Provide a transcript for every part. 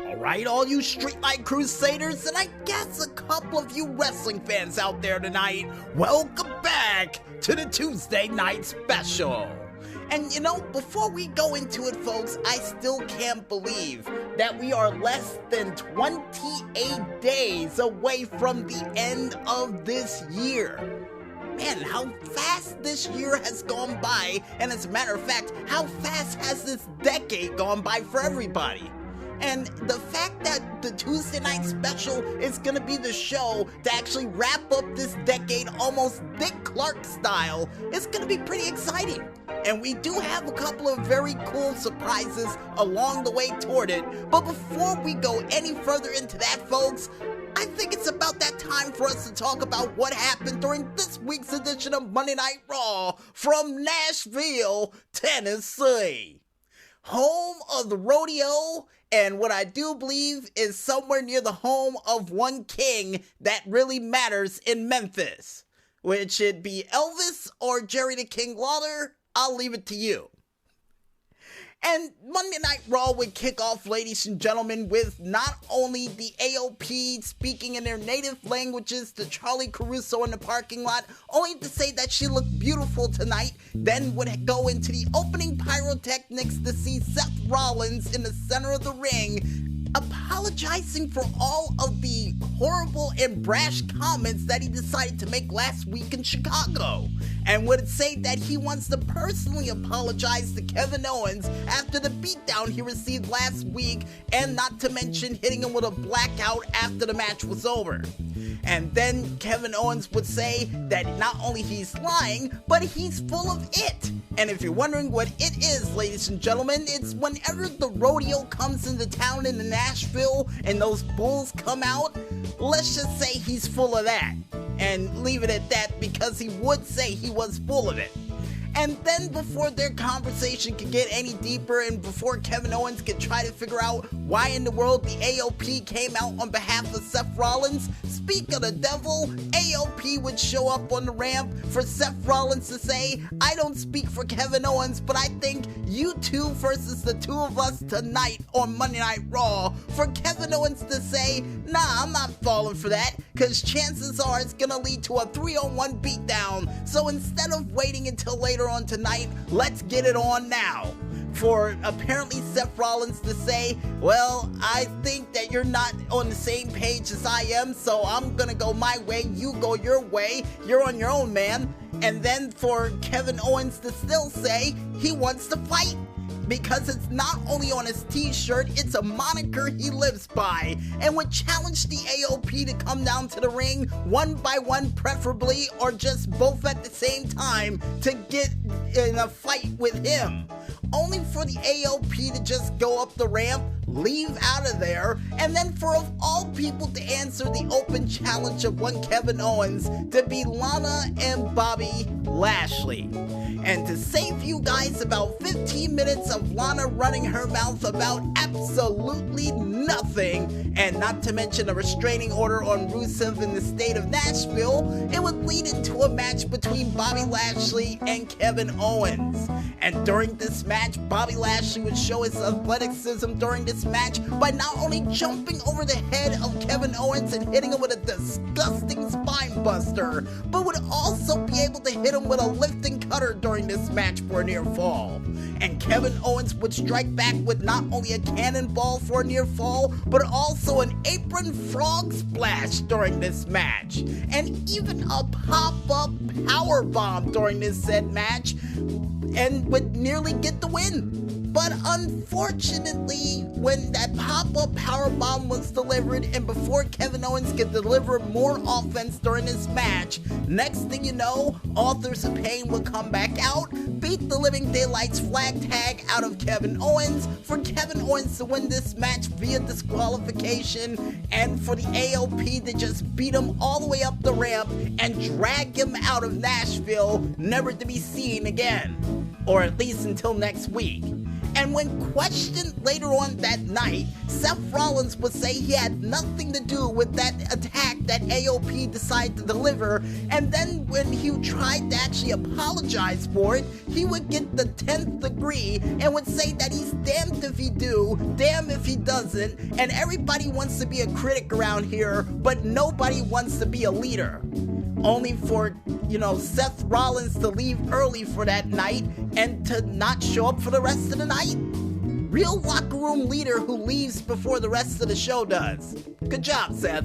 Alright, all you Streetlight Crusaders, and I guess a couple of you wrestling fans out there tonight, welcome back to the Tuesday Night Special. And you know, before we go into it, folks, I still can't believe that we are less than 28 days away from the end of this year. Man, how fast this year has gone by, and as a matter of fact, how fast has this decade gone by for everybody? And the fact that the Tuesday Night Special is going to be the show to actually wrap up this decade almost Dick Clark style is going to be pretty exciting. And we do have a couple of very cool surprises along the way toward it. But before we go any further into that, folks, I think it's about that time for us to talk about what happened during this week's edition of Monday Night Raw from Nashville, Tennessee, home of the rodeo, and what I do believe is somewhere near the home of one king that really matters in Memphis. Which it be Elvis or Jerry the King Lawler, I'll leave it to you. And Monday Night Raw would kick off, ladies and gentlemen, with not only the AOP speaking in their native languages to Charlie Caruso in the parking lot, only to say that she looked beautiful tonight, then would go into the opening pyrotechnics to see Seth Rollins in the center of the ring, apologizing for all of the horrible and brash comments that he decided to make last week in Chicago, and would say that he wants to personally apologize to Kevin Owens after the beatdown he received last week, and not to mention hitting him with a blackout after the match was over. And then Kevin Owens would say that not only he's lying, but he's full of it. And if you're wondering what it is, ladies and gentlemen, it's whenever the rodeo comes into town in Nashville and those bulls come out, let's just say he's full of that. And leave it at that, because he would say he was full of it. And then before their conversation could get any deeper, and before Kevin Owens could try to figure out why in the world the AOP came out on behalf of Seth Rollins, speak of the devil, AOP would show up on the ramp for Seth Rollins to say, I don't speak for Kevin Owens, but I think you two versus the two of us tonight on Monday Night Raw, for Kevin Owens to say, nah, I'm not falling for that, because chances are it's gonna lead to a 3-on-1 beatdown, so instead of waiting until later on tonight, let's get it on now. For apparently Seth Rollins to say, well, I think that you're not on the same page as I am, so I'm gonna go my way, you go your way, you're on your own, man. And then for Kevin Owens to still say he wants to fight, because it's not only on his t-shirt, it's a moniker he lives by, and would challenge the AOP to come down to the ring one by one preferably, or just both at the same time, to get in a fight with him. Only for the AOP to just go up the ramp, leave out of there, and then for of all people to answer the open challenge of one Kevin Owens to be Lana and Bobby Lashley. And to save you guys about 15 minutes of Lana running her mouth about absolutely nothing, and not to mention a restraining order on Rusev in the state of Nashville, it would lead into a match between Bobby Lashley and Kevin Owens. And during this match, Bobby Lashley would show his athleticism during this match by not only jumping over the head of Kevin Owens and hitting him with a disgusting spine buster, but would also be able to hit him with a lifting cutter during this match for a near fall. And Kevin Owens would strike back with not only a cannonball for a near fall, but also an apron frog splash during this match, and even a pop-up power bomb during this said match, and would nearly get the win. But unfortunately, when that pop-up powerbomb was delivered, and before Kevin Owens could deliver more offense during this match, next thing you know, Authors of Pain would come back out, beat the living daylights flag tag out of Kevin Owens, for Kevin Owens to win this match via disqualification, and for the AOP to just beat him all the way up the ramp and drag him out of Nashville, never to be seen again. Or at least until next week. And when questioned later on that night, Seth Rollins would say he had nothing to do with that attack that AOP decided to deliver, and then when he tried to actually apologize for it, he would get the 10th degree and would say that he's damned if he do, damn if he doesn't, and everybody wants to be a critic around here, but nobody wants to be a leader. Only for, Seth Rollins to leave early for that night and to not show up for the rest of the night. Real locker room leader who leaves before the rest of the show does. Good job, Seth.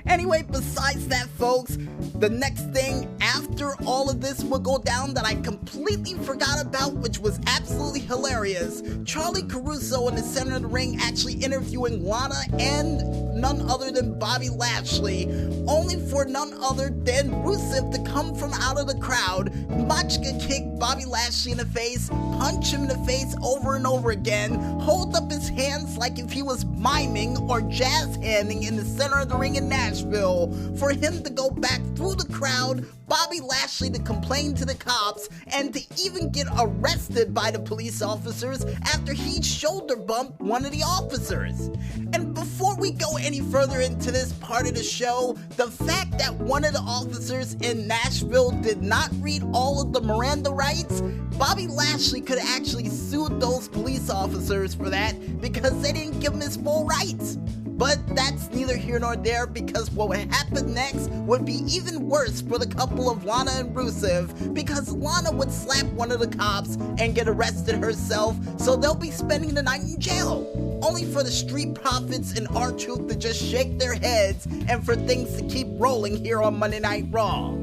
Anyway, besides that, folks, the next thing after all of this would go down that I completely forgot about, which was absolutely hilarious, Charlie Caruso in the center of the ring actually interviewing Lana and none other than Bobby Lashley, only for none other than Rusev to come from out of the crowd, Machka kick Bobby Lashley in the face, punch him in the face over and over again, hold up his hands like if he was miming or jazz handing in the center of the ring in Nashville, for him to go back through the crowd, Bobby Lashley to complain to the cops, and to even get arrested by the police officers after he shoulder bumped one of the officers. And before we go any further into this part of the show, the fact that one of the officers in Nashville did not read all of the Miranda rights, Bobby Lashley could have actually sued those police officers for that because they didn't give him his full rights. But that's neither here nor there, because what would happen next would be even worse for the couple of Lana and Rusev, because Lana would slap one of the cops and get arrested herself, so they'll be spending the night in jail. Only for the Street Profits and R-Truth to just shake their heads and for things to keep rolling here on Monday Night Raw.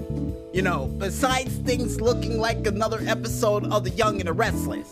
Besides things looking like another episode of The Young and the Restless.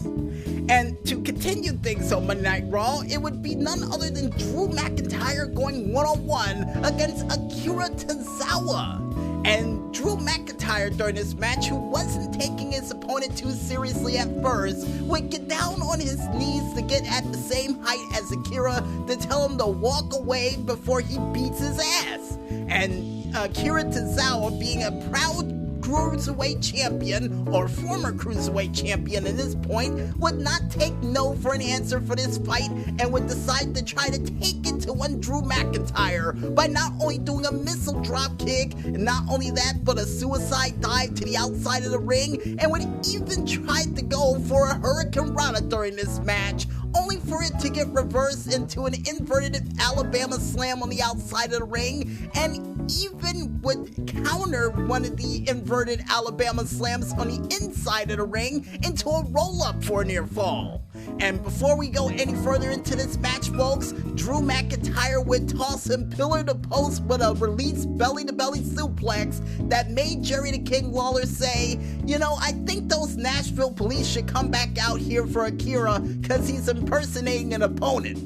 And to continue things on Monday Night Raw, it would be none other than Drew McIntyre going one-on-one against Akira Tozawa. And Drew McIntyre during this match, who wasn't taking his opponent too seriously at first, would get down on his knees to get at the same height as Akira to tell him to walk away before he beats his ass. And Akira Tozawa, being a proud Cruiserweight champion, or former Cruiserweight champion at this point, would not take no for an answer for this fight and would decide to try to take it to one Drew McIntyre by not only doing a missile drop kick, and not only that, but a suicide dive to the outside of the ring, and would even try to go for a Hurricane Rana during this match, only for it to get reversed into an inverted Alabama slam on the outside of the ring, and even would counter one of the inverted Alabama slams on the inside of the ring into a roll-up for a near fall. And before we go any further into this match, folks, Drew McIntyre would toss him pillar to post with a released belly-to-belly suplex that made Jerry the King Lawler say, I think those Nashville police should come back out here for Akira because he's impersonating an opponent.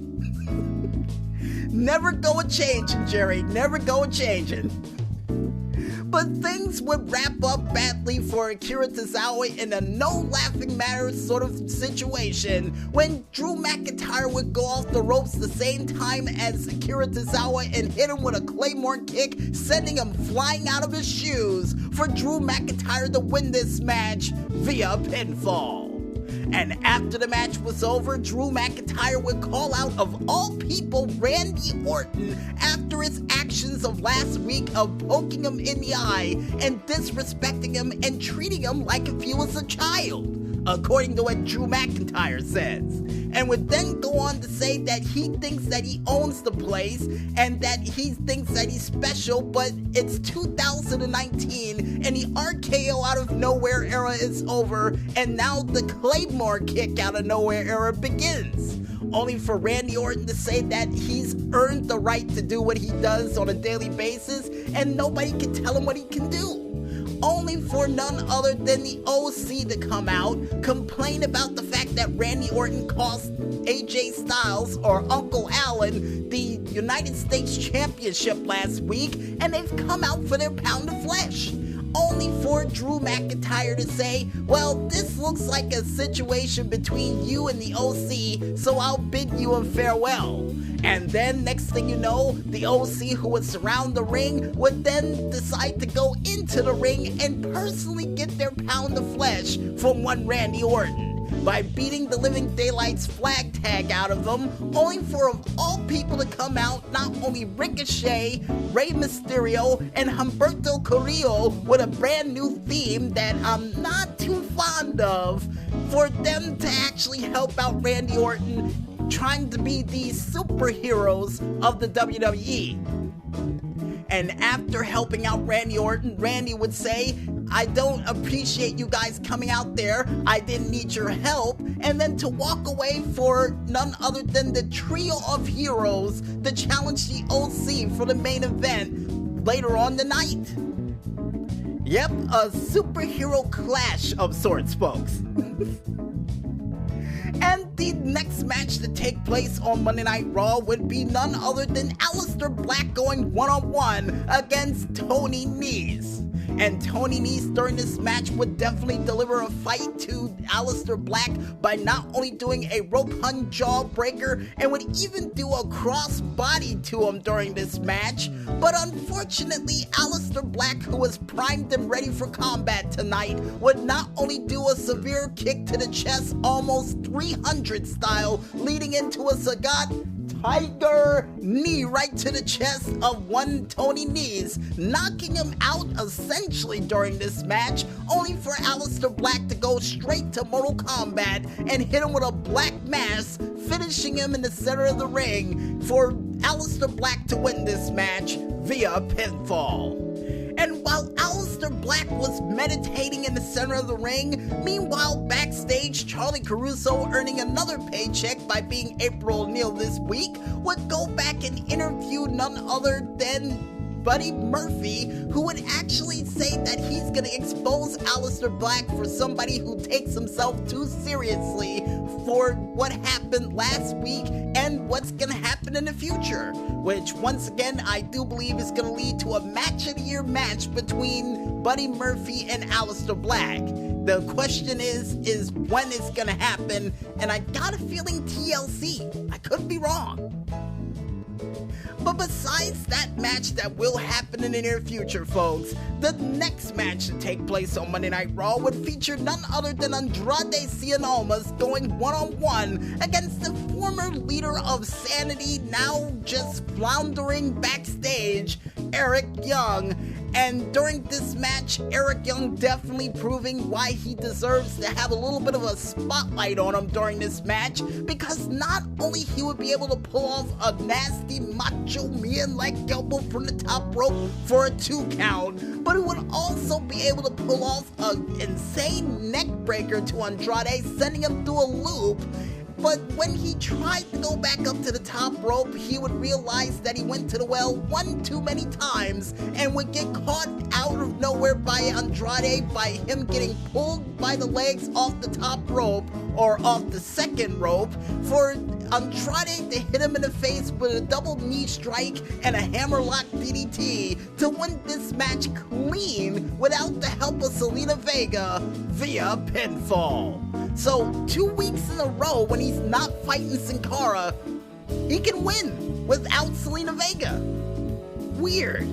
Never go a-changing, Jerry. Never go a-changing. But things would wrap up badly for Akira Tozawa in a no-laughing-matter sort of situation when Drew McIntyre would go off the ropes the same time as Akira Tozawa and hit him with a Claymore kick, sending him flying out of his shoes for Drew McIntyre to win this match via pinfall. And after the match was over, Drew McIntyre would call out, of all people, Randy Orton after his actions of last week of poking him in the eye and disrespecting him and treating him like if he was a child, according to what Drew McIntyre says. And would then go on to say that he thinks that he owns the place and that he thinks that he's special, but it's 2019 and the RKO out of nowhere era is over, and now the Claymore kick out of nowhere era begins. Only for Randy Orton to say that he's earned the right to do what he does on a daily basis and nobody can tell him what he can do. Only for none other than the OC to come out, complain about the fact that Randy Orton cost AJ Styles, or Uncle Allen, the United States Championship last week, and they've come out for their pound of flesh. Only for Drew McIntyre to say, well, this looks like a situation between you and the OC, so I'll bid you a farewell. And then, next thing you know, the OC who would surround the ring would then decide to go into the ring and personally get their pound of flesh from one Randy Orton. by beating the Living Daylights flag tag out of them, only for of all people to come out not only Ricochet, Rey Mysterio, and Humberto Carrillo with a brand new theme that I'm not too fond of, for them to actually help out Randy Orton trying to be the superheroes of the WWE. And after helping out Randy Orton, Randy would say, "I don't appreciate you guys coming out there. I didn't need your help." And then to walk away for none other than the trio of heroes to challenge the OC for the main event later on the night. Yep, a superhero clash of sorts, folks. And the next match to take place on Monday Night Raw would be none other than Alistair Black going one-on-one against Tony Meas. And Tony Meas during this match would definitely deliver a fight to Alistair Black by not only doing a rope hunt jawbreaker and would even do a crossbody to him during this match. But unfortunately, Alistair Black, who was primed and ready for combat tonight, would not only do a severe kick to the chest, almost 300 style, leading into a Sagat Tiger knee right to the chest of one Tony Meas, knocking him out essentially during this match, only for Alistair Black to go straight to Mortal Kombat and hit him with a black mass, finishing him in the center of the ring for Alistair Black to win this match via pinfall. And while Alistair Black was meditating in the center of the ring, meanwhile backstage, Charlie Caruso, earning another paycheck by being April O'Neil this week, would go back and interview none other than Buddy Murphy, who would actually say that he's going to expose Alistair Black for somebody who takes himself too seriously for what happened last week and what's going to happen in the future, which once again I do believe is going to lead to a match of the year match between Buddy Murphy and Alistair Black. The question is when it's going to happen, and I got a feeling TLC. I could be wrong. But besides that match that will happen in the near future, folks, the next match to take place on Monday Night Raw would feature none other than Andrade Cien Almas going one-on-one against the former leader of Sanity, now just floundering backstage, Eric Young. And during this match, Eric Young definitely proving why he deserves to have a little bit of a spotlight on him during this match, because not only he would be able to pull off a nasty Macho Man-like elbow from the top rope for a 2 count, but he would also be able to pull off an insane neck breaker to Andrade, sending him through a loop. But when he tried to go back up to the top rope, he would realize that he went to the well one too many times and would get caught out of nowhere by Andrade by him getting pulled by the legs off the top rope, or off the second rope, for Andrade to hit him in the face with a double knee strike and a hammerlock DDT to win this match clean without the help of Zelina Vega via pinfall. So 2 weeks in a row when he's not fighting Sin Cara, he can win without Zelina Vega. Weird.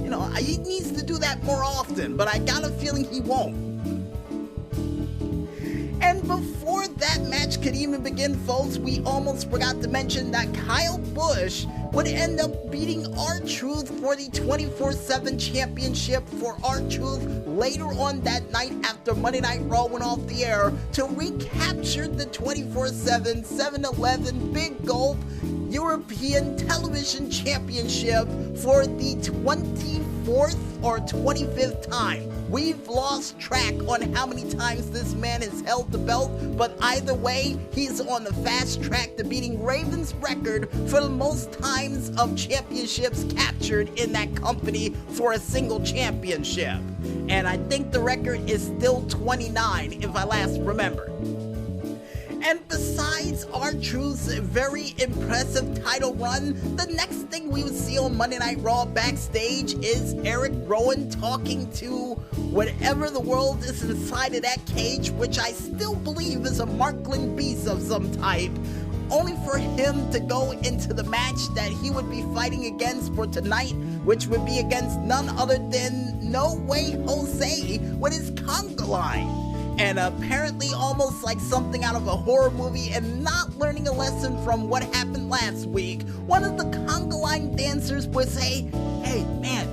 You know, he needs to do that more often, but I got a feeling he won't. And before that match could even begin, folks, we almost forgot to mention that Kyle Busch would end up beating R-Truth for the 24/7 championship for R-Truth later on that night after Monday Night Raw went off the air to recapture the 24/7 7-Eleven Big Gulp European Television Championship for the 24th or 25th time. We've lost track on how many times this man has held the belt, but either way, he's on the fast track to beating Raven's record for the most times of championships captured in that company for a single championship. And I think the record is still 29, if I last remember. And besides R-Truth's very impressive title run, the next thing we would see on Monday Night Raw backstage is Eric Rowan talking to whatever the world is inside of that cage, which I still believe is a Markland beast of some type, only for him to go into the match that he would be fighting against for tonight, which would be against none other than No Way Jose with his conga line. and apparently almost like something out of a horror movie and not learning a lesson from what happened last week, one of the conga line dancers would say, "Hey man,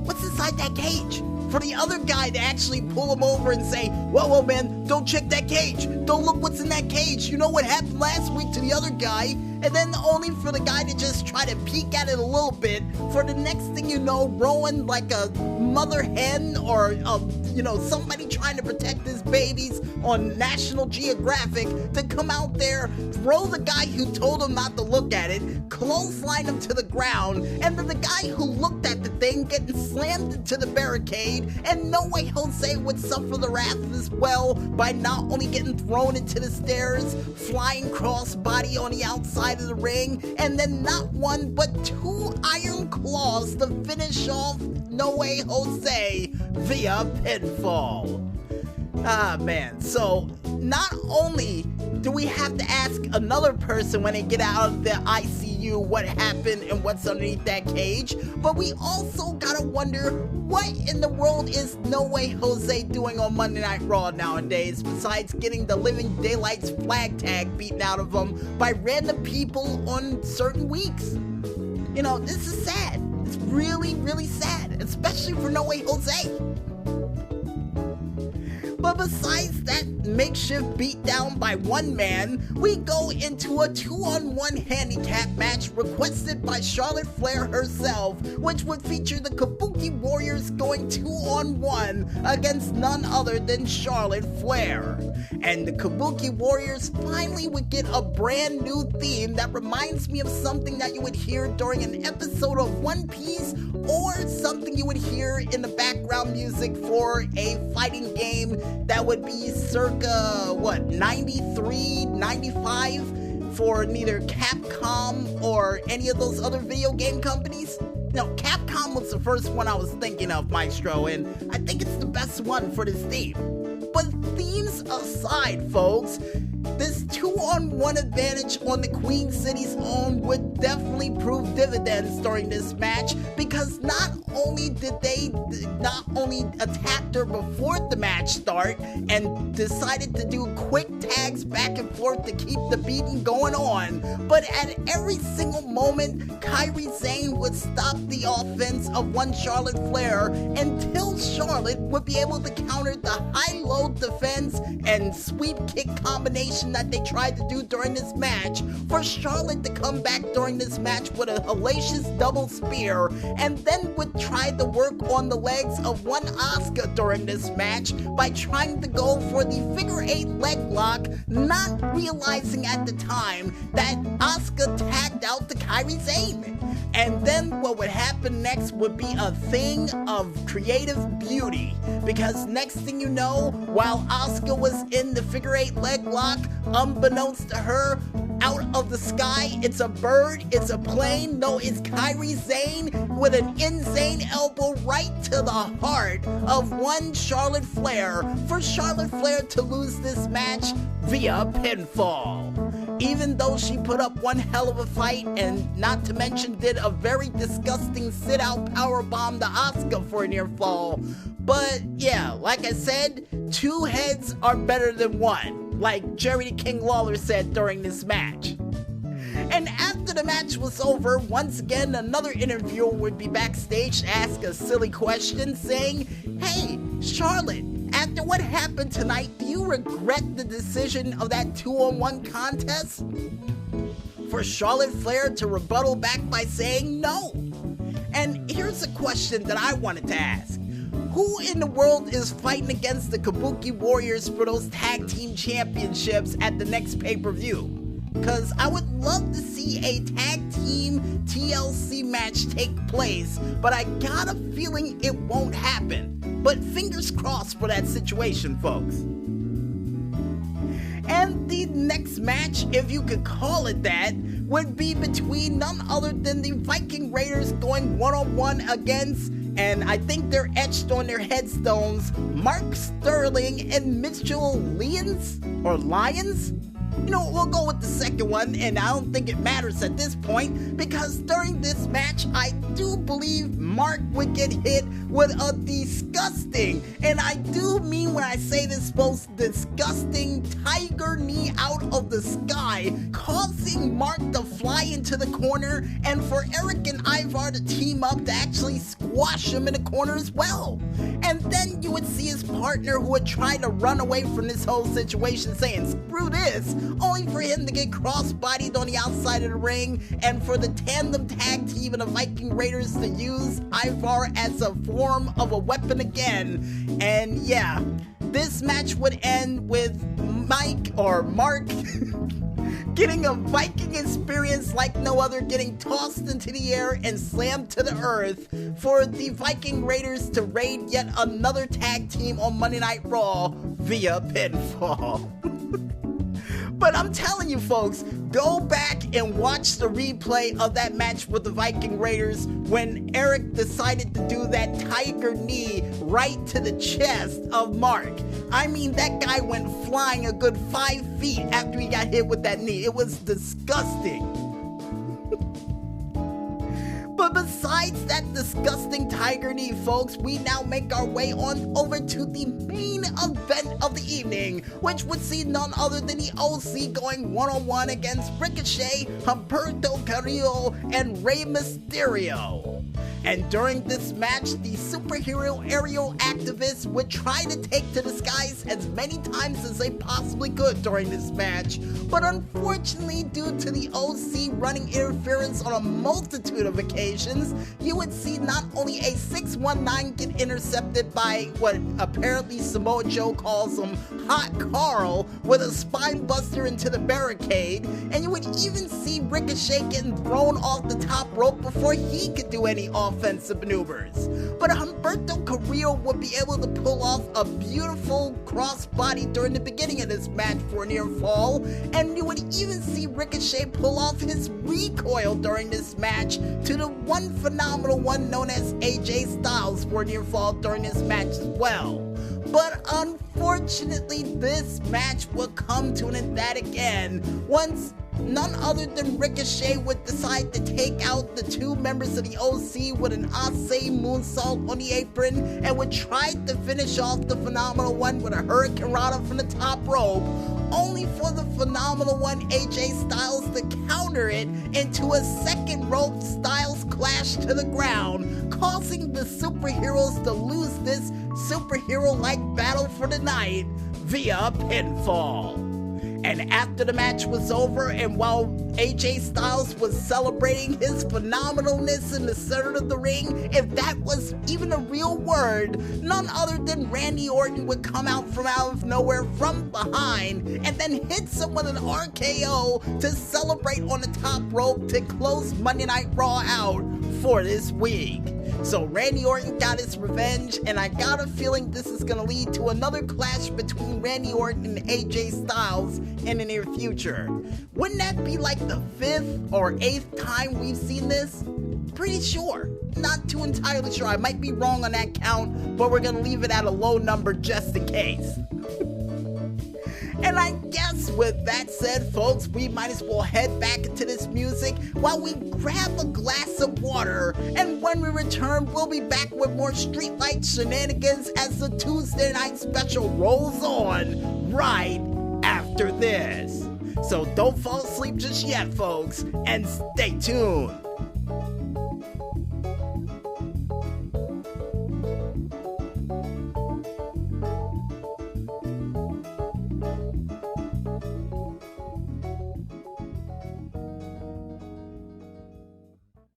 what's inside that cage?" For the other guy to actually pull him over and say, whoa man, don't check that cage. Don't look what's in that cage. You know what happened last week to the other guy? And then only for the guy to just try to peek at it a little bit, for the next thing you know, rowing like a mother hen or somebody trying to protect his babies on National Geographic to come out there, throw the guy who told him not to look at it, clothesline him to the ground, and then the guy who looked at the thing getting slammed into the barricade, and No Way Jose would suffer the wrath as well by not only getting thrown into the stairs, flying crossbody on the outside of the ring, and then not one but two iron claws to finish off No Way Jose via pinfall. Ah man, so not only do we have to ask another person when they get out of the ICU what happened and what's underneath that cage, but we also gotta wonder what in the world is No Way Jose doing on Monday Night Raw nowadays besides getting the Living Daylights flag tag beaten out of him by random people on certain weeks. You know, this is sad. It's really, really sad, especially for No Way Jose. But besides that makeshift beatdown by one man, we go into a 2-on-1 handicap match requested by Charlotte Flair herself, which would feature the Kabuki Warriors going 2-on-1 against none other than Charlotte Flair. And the Kabuki Warriors finally would get a brand new theme that reminds me of something that you would hear during an episode of One Piece, or something you would hear in the background music for a fighting game that would be circa, 93, 95 for neither Capcom or any of those other video game companies? No, Capcom was the first one I was thinking of, Maestro, and I think it's the best one for this theme. But themes aside, folks, this 2-on-1 advantage on the Queen City's own would definitely prove dividends during this match, because not only did they attack her before the match start and decided to do quick tags back and forth to keep the beating going on, but at every single moment, Kairi Sane would stop the offense of one Charlotte Flair until Charlotte would be able to counter the high-low defense and sweep kick combination that they tried to do during this match, for Charlotte to come back during this match with a hellacious double spear, and then would try to work on the legs of one Asuka during this match by trying to go for the figure 8 leg lock, not realizing at the time that Asuka tagged out to Kairi Sane. And then what would happen next would be a thing of creative beauty, because next thing you know, while Asuka was in the figure 8 leg lock, unbeknownst to her, out of the sky, it's a bird, it's a plane, no, it's Kairi Sane with an insane elbow right to the heart of one Charlotte Flair, for Charlotte Flair to lose this match via pinfall. Even though she put up one hell of a fight, and not to mention did a very disgusting sit-out powerbomb to Asuka for a near fall. But yeah, like I said, two heads are better than one, like Jerry the King Lawler said during this match. And after the match was over, once again another interviewer would be backstage to ask a silly question saying, "Hey, Charlotte, after what happened tonight, do you regret the decision of that 2-on-1 contest?" For Charlotte Flair to rebuttal back by saying no. And here's a question that I wanted to ask. Who in the world is fighting against the Kabuki Warriors for those tag team championships at the next pay-per-view? Because I would love to see a tag team TLC match take place, but I got a feeling it won't happen. But fingers crossed for that situation, folks. And the next match, if you could call it that, would be between none other than the Viking Raiders going 1-on-1 against, and I think they're etched on their headstones, Mark Sterling and Mitchell Lyons? You know, we'll go with the second one, and I don't think it matters at this point, because during this match, I do believe Mark would get hit with a disgusting, and I do mean when I say this, most disgusting tiger knee out of the sky, causing Mark to fly into the corner, and for Eric and Ivar to team up to actually squash him in the corner as well. And then you would see his partner, who would try to run away from this whole situation, saying, "Screw this," only for him to get cross-bodied on the outside of the ring, and for the tandem tag team and the Viking Raiders to use Ivar as a form of a weapon again. And yeah, this match would end with Mark getting a Viking experience like no other, getting tossed into the air and slammed to the earth for the Viking Raiders to raid yet another tag team on Monday Night Raw via pinfall. But I'm telling you folks, go back and watch the replay of that match with the Viking Raiders when Eric decided to do that tiger knee right to the chest of Mark. I mean, that guy went flying a good 5 feet after he got hit with that knee. It was disgusting. But besides that disgusting tiger knee, folks, we now make our way on over to the main event of the evening, which would see none other than the OC going one-on-one against Ricochet, Humberto Carrillo, and Rey Mysterio. And during this match, the superhero aerial activists would try to take to the skies as many times as they possibly could during this match, but unfortunately, due to the OC running interference on a multitude of occasions, you would see not only a 619 get intercepted by what apparently Samoa Joe calls him Hot Carl with a spine buster into the barricade, and you would even see Ricochet getting thrown off the top rope before he could do any offensive maneuvers. But Humberto Carrillo would be able to pull off a beautiful crossbody during the beginning of this match for a near fall, and you would even see Ricochet pull off his recoil during this match to the one phenomenal one known as AJ Styles for a near fall during this match as well. But unfortunately, this match will come to an end that again once none other than Ricochet would decide to take out the two members of the OC with an Ase moonsault on the apron and would try to finish off the Phenomenal One with a Hurricane Rana from the top rope, only for the Phenomenal One AJ Styles to counter it into a second rope Styles clash to the ground, causing the superheroes to lose this superhero-like battle for the night via pinfall. And after the match was over, and while AJ Styles was celebrating his phenomenalness in the center of the ring, if that was even a real word, none other than Randy Orton would come out of nowhere from behind and then hit someone with an RKO to celebrate on the top rope to close Monday Night Raw out for this week. So Randy Orton got his revenge, and I got a feeling this is going to lead to another clash between Randy Orton and AJ Styles in the near future. Wouldn't that be like the 5th or 8th time we've seen this? Pretty sure. Not too entirely sure. I might be wrong on that count, but we're going to leave it at a low number just in case. And I guess with that said, folks, we might as well head back into this music while we grab a glass of water. And when we return, we'll be back with more streetlight shenanigans as the Tuesday Night Special rolls on right after this. So don't fall asleep just yet, folks, and stay tuned.